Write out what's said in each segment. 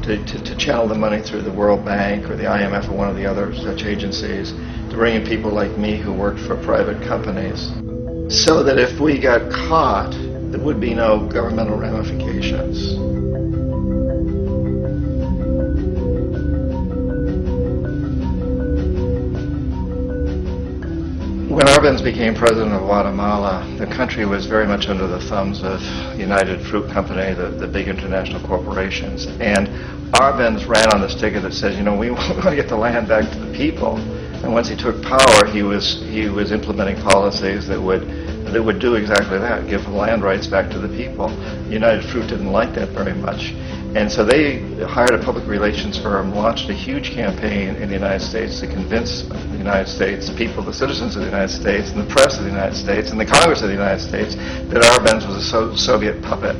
to channel the money through the World Bank or the IMF or one of the other such agencies, to bring in people like me who worked for private companies, so that if we got caught, there would be no governmental ramifications. When Arbenz became president of Guatemala, the country was very much under the thumbs of United Fruit Company, the big international corporations. And Arbenz ran on this ticket that says, you know, we want to get the land back to the people. And once he took power, he was implementing policies that would do exactly that, give land rights back to the people. United Fruit didn't like that very much. And so they hired a public relations firm, launched a huge campaign in the United States to convince the United States people, the citizens of the United States, and the press of the United States, and the Congress of the United States, that Arbenz was a Soviet puppet,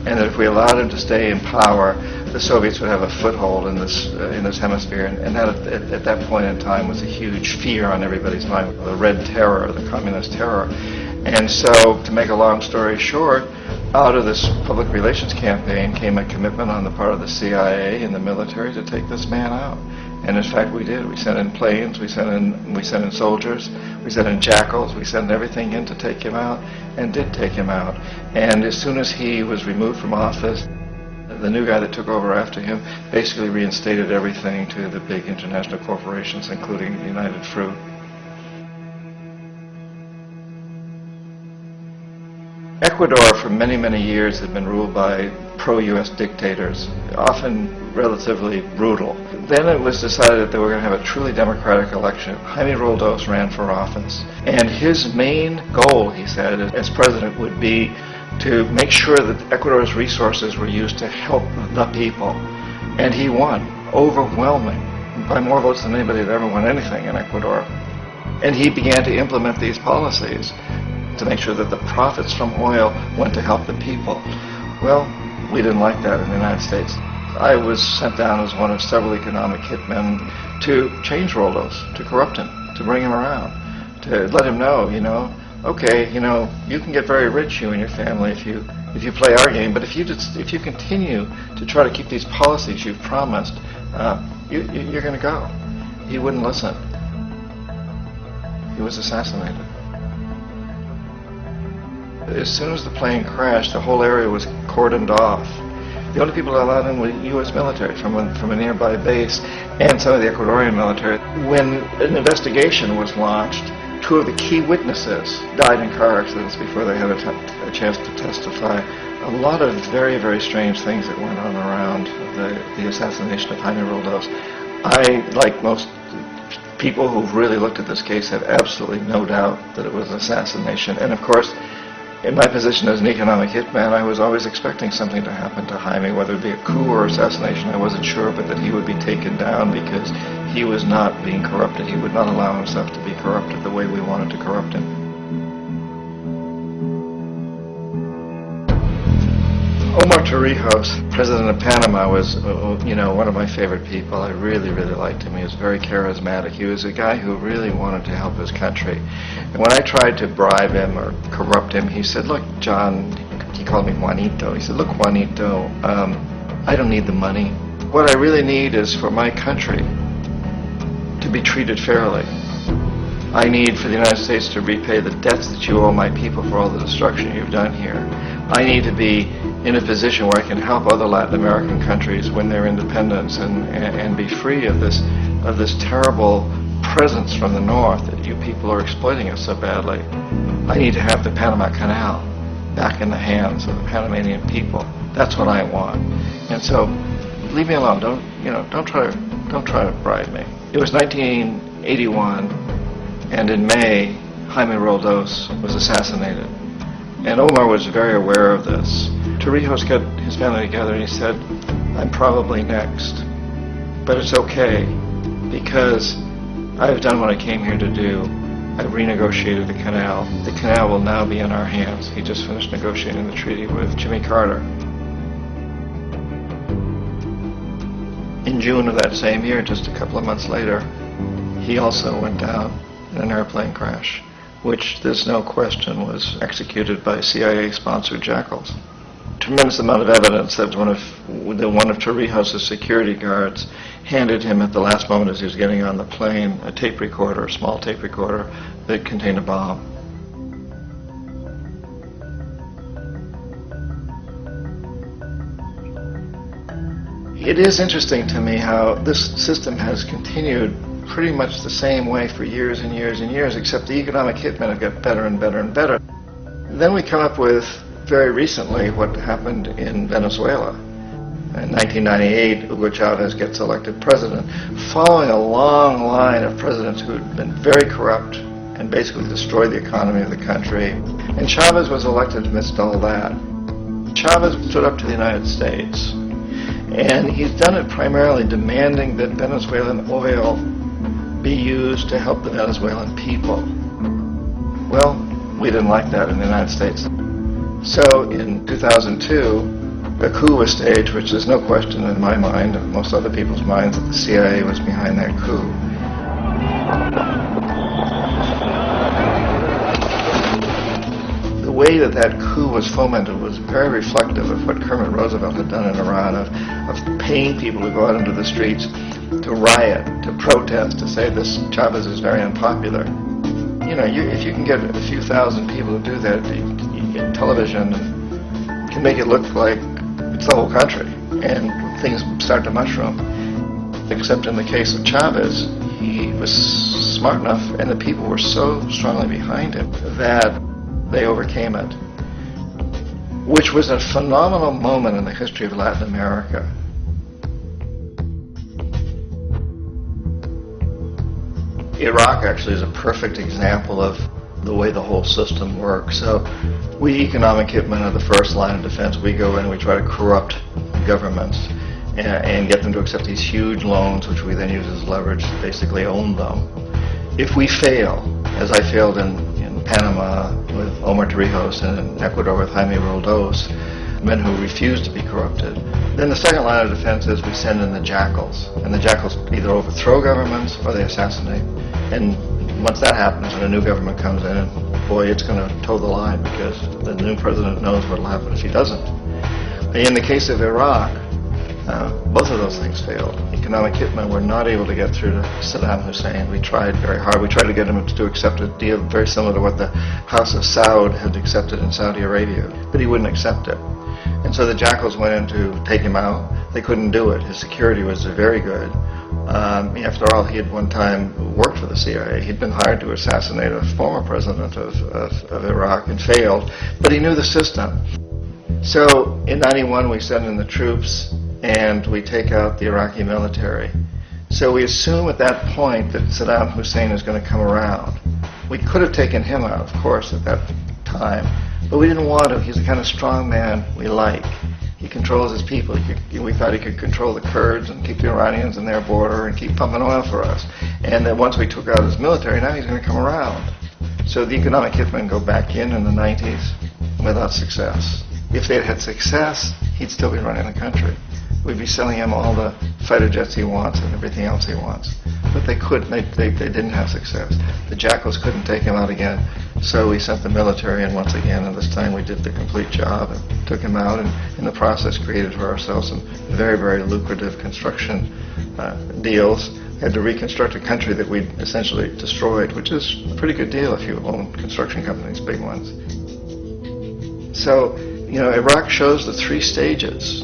and that if we allowed him to stay in power, the Soviets would have a foothold in this hemisphere. And that at that point in time was a huge fear on everybody's mind, the Red Terror, the Communist terror. And so, to make a long story short, out of this public relations campaign came a commitment on the part of the CIA and the military to take this man out. And in fact, we did. We sent in planes, we sent in soldiers, we sent in jackals, we sent everything in to take him out, and did take him out. And as soon as he was removed from office, the new guy that took over after him basically reinstated everything to the big international corporations, including United Fruit. Ecuador for many, many years had been ruled by pro-U.S. dictators, often relatively brutal. Then it was decided that they were going to have a truly democratic election. Jaime Roldos ran for office, and his main goal, he said, as president would be to make sure that Ecuador's resources were used to help the people. And he won, overwhelming, by more votes than anybody had ever won anything in Ecuador. And he began to implement these policies to make sure that the profits from oil went to help the people. Well, we didn't like that in the United States. I was sent down as one of several economic hitmen to change Roldos, to corrupt him, to bring him around, to let him know, you know, okay, you know, you can get very rich, you and your family, if you play our game, but if you continue to try to keep these policies you've promised, you're going to go. He wouldn't listen. He was assassinated. As soon as the plane crashed, the whole area was cordoned off. The only people allowed in were U.S. military from a nearby base and some of the Ecuadorian military. When an investigation was launched, two of the key witnesses died in car accidents before they had a chance to testify. A lot of very, very strange things that went on around the assassination of Jaime Roldos. I, like most people who've really looked at this case, have absolutely no doubt that it was an assassination. And of course, in my position as an economic hitman, I was always expecting something to happen to Jaime, whether it be a coup or assassination, I wasn't sure, but that he would be taken down because he was not being corrupted. He would not allow himself to be corrupted the way we wanted to corrupt him. Omar Torrijos, president of Panama, was, one of my favorite people. I really, really liked him. He was very charismatic. He was a guy who really wanted to help his country. And when I tried to bribe him or corrupt him, he said, look, John, he called me Juanito. He said, look, Juanito, I don't need the money. What I really need is for my country to be treated fairly. I need for the United States to repay the debts that you owe my people for all the destruction you've done here. I need to be in a position where I can help other Latin American countries win their independence and be free of this terrible presence from the north that you people are exploiting us so badly. I need to have the Panama Canal back in the hands of the Panamanian people. That's what I want. And so, leave me alone. Don't try to bribe me. It was 1981, and in May, Jaime Roldos was assassinated. And Omar was very aware of this. Torrijos got his family together and he said, I'm probably next, but it's okay because I've done what I came here to do. I've renegotiated the canal. The canal will now be in our hands. He just finished negotiating the treaty with Jimmy Carter. In June of that same year, just a couple of months later, he also went down in an airplane crash, which there's no question was executed by CIA-sponsored jackals. tremendous amount of evidence that one of Torrijos' security guards handed him at the last moment as he was getting on the plane a tape recorder, a small tape recorder that contained a bomb. It is interesting to me how this system has continued pretty much the same way for years and years and years, except the economic hitmen have got better and better and better. Then we come up with, very recently, what happened in Venezuela. In 1998, Hugo Chavez gets elected president, following a long line of presidents who had been very corrupt and basically destroyed the economy of the country. And Chavez was elected amidst all that. Chavez stood up to the United States, and he's done it primarily demanding that Venezuelan oil be used to help the Venezuelan people. Well, we didn't like that in the United States. So in 2002, a coup was staged, which there's no question in my mind, and most other people's minds, that the CIA was behind that coup. The way that that coup was fomented was very reflective of what Kermit Roosevelt had done in Iran, of paying people to go out into the streets to riot, to protest, to say this Chavez is very unpopular. You know, if you can get a few thousand people to do that, television can make it look like it's the whole country, and things start to mushroom. Except in the case of Chavez, he was smart enough, and the people were so strongly behind him that they overcame it, which was a phenomenal moment in the history of Latin America. Iraq actually is a perfect example of the way the whole system works. So we economic hitmen are the first line of defense. We go in and we try to corrupt governments and get them to accept these huge loans, which we then use as leverage to basically own them. If we fail, as I failed in Panama with Omar Torrijos and in Ecuador with Jaime Roldos, men who refuse to be corrupted, then the second line of defense is we send in the jackals. And the jackals either overthrow governments or they assassinate. And once that happens and a new government comes in, boy, it's going to toe the line, because the new president knows what will happen if he doesn't. In the case of Iraq, both of those things failed. Economic hitmen were not able to get through to Saddam Hussein. We tried very hard. We tried to get him to accept a deal very similar to what the House of Saud had accepted in Saudi Arabia, but he wouldn't accept it. And so the jackals went in to take him out. They couldn't do it. His security was very good. After all, he had one time worked for the CIA. He'd been hired to assassinate a former president of Iraq and failed, but he knew the system. So in '91 we send in the troops and we take out the Iraqi military. So we assume at that point that Saddam Hussein is going to come around. We could have taken him out, of course, at that time, but we didn't want to. He's the kind of strong man we like. He controls his people. We thought he could control the Kurds and keep the Iranians in their border and keep pumping oil for us. And that once we took out his military, now he's going to come around. So the economic hitmen go back in the 90s without success. If they'd had success, he'd still be running the country. We'd be selling him all the fighter jets he wants and everything else he wants. But they couldn't. They didn't have success. The jackals couldn't take him out again. So we sent the military in once again, and this time we did the complete job and took him out, and in the process created for ourselves some very, very lucrative construction deals. Had to reconstruct a country that we'd essentially destroyed, which is a pretty good deal if you own construction companies, big ones. So, Iraq shows the three stages.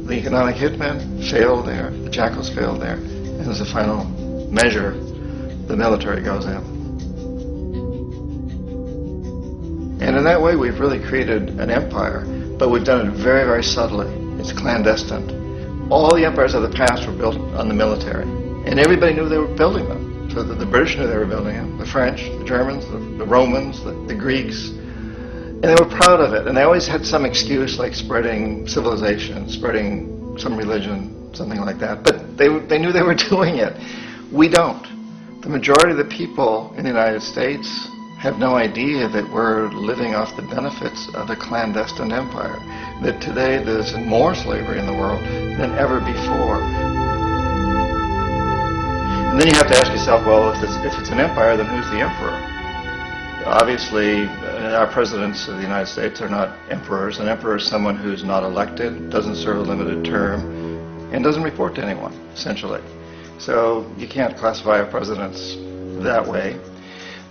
The economic hitmen failed there, the jackals failed there, and as a final measure, the military goes in. And in that way, we've really created an empire, but we've done it very, very subtly. It's clandestine. All the empires of the past were built on the military, and everybody knew they were building them. So the British knew they were building them, the French, the Germans, the Romans, the Greeks, and they were proud of it. And they always had some excuse, like spreading civilization, spreading some religion, something like that. But they knew they were doing it. We don't. The majority of the people in the United States have no idea that we're living off the benefits of a clandestine empire, that today there's more slavery in the world than ever before. And then you have to ask yourself, well, if it's an empire, then who's the emperor? Obviously, Our presidents of the United States are not emperors. An emperor is someone who's not elected, doesn't serve a limited term, and doesn't report to anyone, essentially. So you can't classify our presidents that way.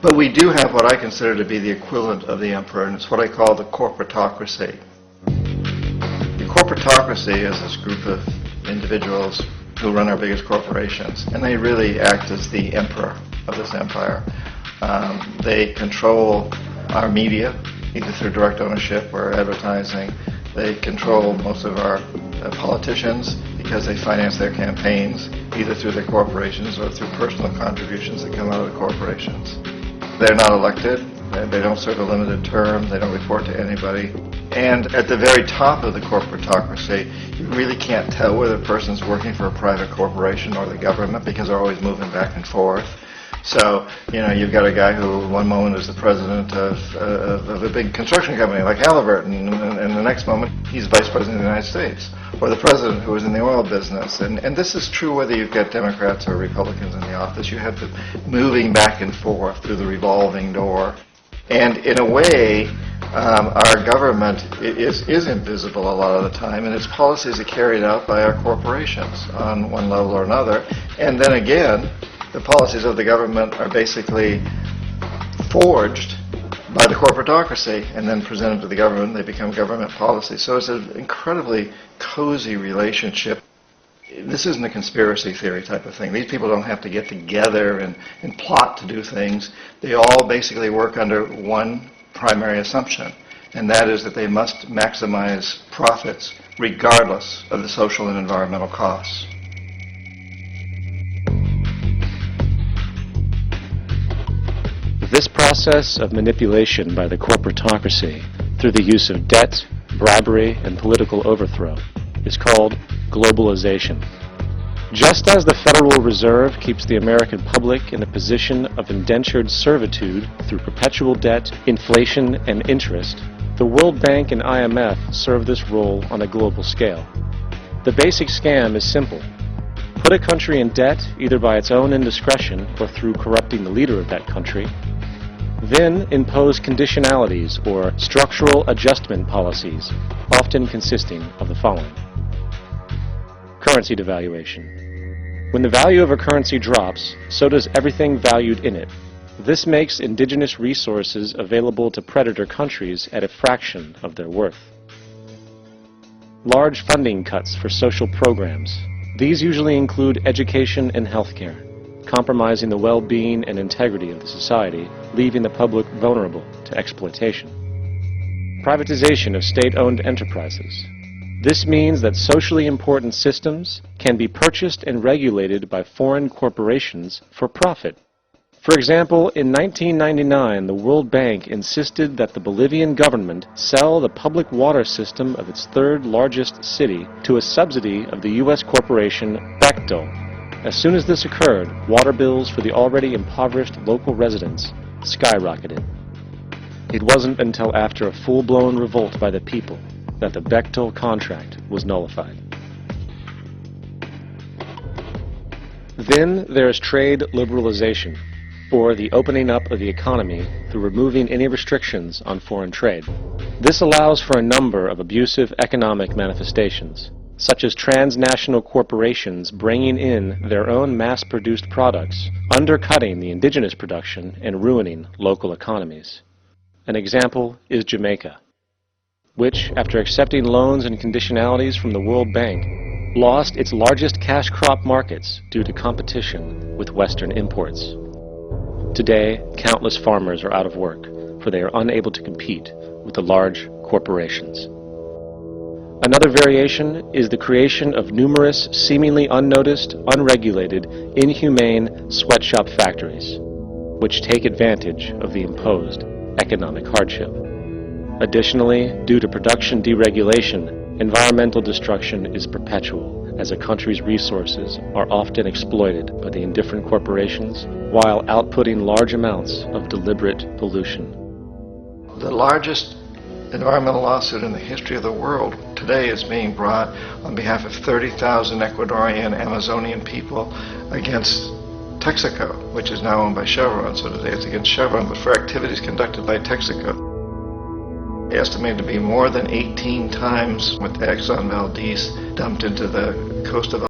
But we do have what I consider to be the equivalent of the emperor, and it's what I call the corporatocracy. The corporatocracy is this group of individuals who run our biggest corporations, and they really act as the emperor of this empire. They control our media, either through direct ownership or advertising. They control most of our politicians because they finance their campaigns, either through their corporations or through personal contributions that come out of the corporations. They're not elected, they don't serve a limited term, they don't report to anybody. And at the very top of the corporatocracy, you really can't tell whether a person's working for a private corporation or the government because they're always moving back and forth. So, you've got a guy who one moment is the president of a big construction company like Halliburton, and the next moment he's vice president of the United States, or the president who is in the oil business. And this is true whether you've got Democrats or Republicans in the office. You have them moving back and forth through the revolving door. And in a way, our government is invisible a lot of the time, and its policies are carried out by our corporations on one level or another. And then again, the policies of the government are basically forged by the corporatocracy and then presented to the government. They become government policies. So it's an incredibly cozy relationship. This isn't a conspiracy theory type of thing. These people don't have to get together and plot to do things. They all basically work under one primary assumption, and that is that they must maximize profits regardless of the social and environmental costs. This process of manipulation by the corporatocracy through the use of debt, bribery, and political overthrow is called globalization. Just as the Federal Reserve keeps the American public in a position of indentured servitude through perpetual debt, inflation, and interest, the World Bank and IMF serve this role on a global scale. The basic scam is simple. Put a country in debt either by its own indiscretion or through corrupting the leader of that country, then impose conditionalities or structural adjustment policies, often consisting of the following. Currency devaluation. When the value of a currency drops, so does everything valued in it. This makes indigenous resources available to predator countries at a fraction of their worth. Large funding cuts for social programs. These usually include education and healthcare, compromising the well-being and integrity of the society, leaving the public vulnerable to exploitation. Privatization of state-owned enterprises. This means that socially important systems can be purchased and regulated by foreign corporations for profit. For example, in 1999, the World Bank insisted that the Bolivian government sell the public water system of its third largest city to a subsidy of the U.S. corporation Bechtel. As soon as this occurred, water bills for the already impoverished local residents skyrocketed. It wasn't until after a full-blown revolt by the people that the Bechtel contract was nullified. Then there is trade liberalization, or the opening up of the economy through removing any restrictions on foreign trade. This allows for a number of abusive economic manifestations, such as transnational corporations bringing in their own mass-produced products, undercutting the indigenous production and ruining local economies. An example is Jamaica, which, after accepting loans and conditionalities from the World Bank, lost its largest cash crop markets due to competition with Western imports. Today, countless farmers are out of work, for they are unable to compete with the large corporations. Another variation is the creation of numerous seemingly unnoticed, unregulated, inhumane sweatshop factories, which take advantage of the imposed economic hardship. Additionally, due to production deregulation, environmental destruction is perpetual, as a country's resources are often exploited by the indifferent corporations while outputting large amounts of deliberate pollution. The largest environmental lawsuit in the history of the world today is being brought on behalf of 30,000 Ecuadorian Amazonian people against Texaco, which is now owned by Chevron. So today it's against Chevron, but for activities conducted by Texaco. estimated to be more than 18 times what Exxon Valdez dumped into the coast of